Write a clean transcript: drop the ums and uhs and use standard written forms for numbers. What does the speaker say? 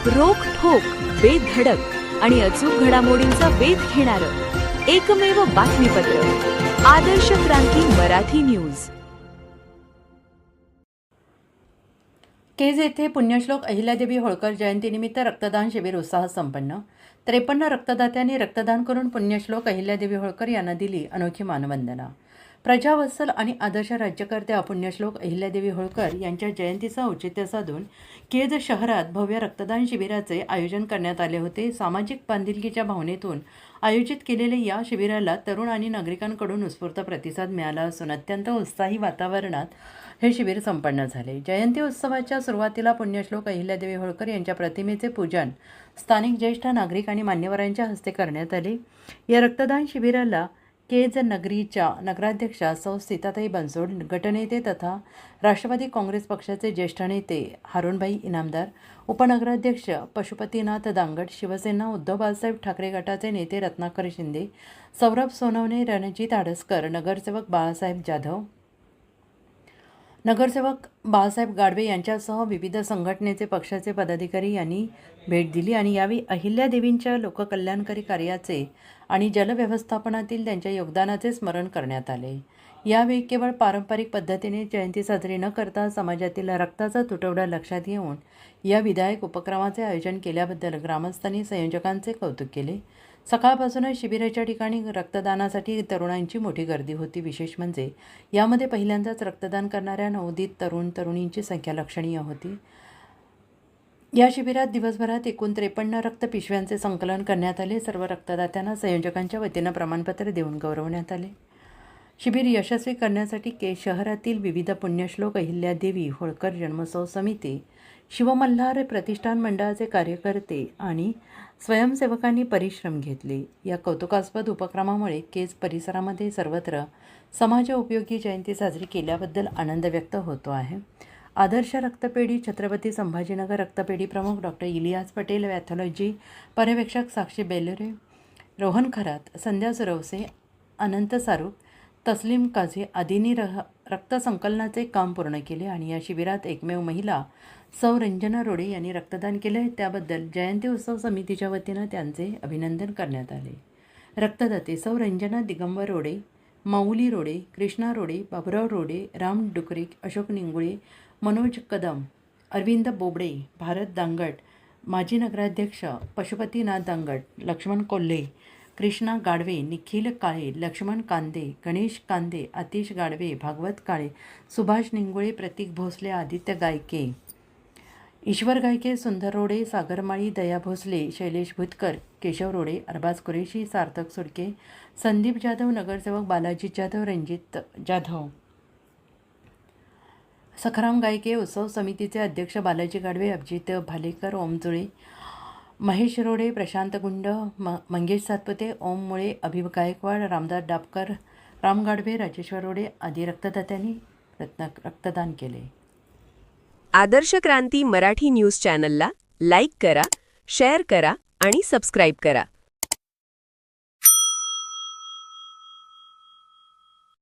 रोखठोक, बेधडक आणि अचूक घडामोडींचा वेध घेणारं एकमेव बातमीपत्र, आदर्श क्रांती मराठी न्यूज. केज येथे पुण्यश्लोक अहिल्यादेवी होळकर जयंतीनिमित्त रक्तदान शिबिर उत्साहात संपन्न. 53 रक्तदात्यांनी रक्तदान करून पुण्यश्लोक अहिल्यादेवी होळकर यांना दिली अनोखी मानवंदना. प्रजावत्सल आणि आदर्श राज्यकर्त्या पुण्यश्लोक अहिल्यादेवी होळकर यांच्या जयंतीचं औचित्य साधून केज शहरात भव्य रक्तदान शिबिराचे आयोजन करण्यात आले होते. सामाजिक बांधिलकीच्या भावनेतून आयोजित केलेल्या या शिबिराला तरुण आणि नागरिकांकडून उत्स्फूर्त प्रतिसाद मिळाला असून अत्यंत उत्साही वातावरणात हे शिबिर संपन्न झाले. जयंती उत्सवाच्या सुरुवातीला पुण्यश्लोक अहिल्यादेवी होळकर यांच्या प्रतिमेचे पूजन स्थानिक ज्येष्ठ नागरिक आणि मान्यवरांच्या हस्ते करण्यात आले. या रक्तदान शिबिराला केज नगरीच्या नगराध्यक्षा सौ सीताताई बनसोड, गटनेते तथा राष्ट्रवादी काँग्रेस पक्षाचे ज्येष्ठ नेते हारूनभाई इनामदार, उपनगराध्यक्ष पशुपतीनाथ दांगट, शिवसेना उद्धव बाळासाहेब ठाकरे गटाचे नेते रत्नाकर शिंदे, सौरभ सोनवणे, रणजित आडसकर, नगरसेवक बाळासाहेब जाधव, नगरसेवक बाळासाहेब गाडवे यांच्यासह विविध संघटनेचे पक्षाचे पदाधिकारी यांनी भेट दिली आणि यावेळी अहिल्यादेवींच्या लोककल्याणकारी कार्याचे आणि जलव्यवस्थापनातील त्यांच्या योगदानाचे स्मरण करण्यात आले. यावेळी केवळ पारंपरिक पद्धतीने जयंती साजरी न करता समाजातील रक्ताचा तुटवडा लक्षात घेऊन या विधायक उपक्रमाचे आयोजन केल्याबद्दल ग्रामस्थांनी संयोजकांचे कौतुक केले. सकाळपासूनच शिबिराच्या ठिकाणी रक्तदानासाठी तरुणांची मोठी गर्दी होती. विशेष म्हणजे यामध्ये पहिल्यांदाच रक्तदान करणाऱ्या नवोदित तरुणींची संख्या लक्षणीय होती. या शिबिरात दिवसभरात एकूण 53 रक्त पिशव्यांचे संकलन करण्यात आले. सर्व रक्तदात्यांना संयोजकांच्या वतीनं प्रमाणपत्र देऊन गौरवण्यात आले. शिबिर यशस्वी करण्यासाठी शहरातील विविध पुण्यश्लोक अहिल्यादेवी होळकर जन्मोत्सव समिती, शिवमल्हार प्रतिष्ठान मंडळाचे कार्यकर्ते आणि स्वयंसेवकांनी परिश्रम घेतले. या कौतुकास्पद उपक्रमामुळे केज परिसरामध्ये सर्वत्र समाजोपयोगी जयंती साजरी केल्याबद्दल आनंद व्यक्त होतो आहे. आदर्श रक्तपेढी, छत्रपती संभाजीनगर रक्तपेढी प्रमुख डॉक्टर इलियास पटेल, पॅथॉलॉजी पर्यवेक्षक साक्षी बेलोरे, रोहन खरात, संध्या सुरवसे, अनंत सारूक, तस्लीम काझी आदींनी रक्तसंकलनाचे काम पूर्ण केले आणि या शिबिरात एकमेव महिला सौ रंजना रोडे यांनी रक्तदान केले. त्याबद्दल जयंती उत्सव समितीच्या वतीनं त्यांचे अभिनंदन करण्यात आले. रक्तदाते सौ रंजना दिगंबर रोडे, माऊली रोडे, कृष्णा रोडे, बाबुराव रोडे, राम डुकरे, अशोक निंगुळे, मनोज कदम, अरविंद बोबडे, भारत दांगट, माजी नगराध्यक्ष पशुपतीनाथ दांगट, लक्ष्मण कोल्हे, कृष्णा गाडवे, निखिल काळे, लक्ष्मण कांदे, गणेश कांदे, आतिश गाडवे, भागवत काळे, सुभाष निंगुळे, प्रतीक भोसले, आदित्य गायके, ईश्वर गायके, सुंदर रोडे, सागर माळी, दया भोसले, शैलेश भुतकर, केशव रोडे, अरबाज कुरेशी, सार्थक सुडके, संदीप जाधव, नगरसेवक बालाजी जाधव, रणजित जाधव, सखाराम गायके, उत्सव समितीचे अध्यक्ष बालाजी गाडवे, अभिजित भालेकर, ओम जुळे, महेश रोडे, प्रशांत गुंड, मंगेश सातपुते, ओम मुळे, अभिव गायकवाड, रामदास डापकर, राम गाडवे, राजेश्वर रोडे आदी रक्तदात्यांनी रक्तदान केले. आदर्श क्रांती मराठी न्यूज चॅनलला लाईक करा, शेअर करा आणि सबस्क्राईब करा.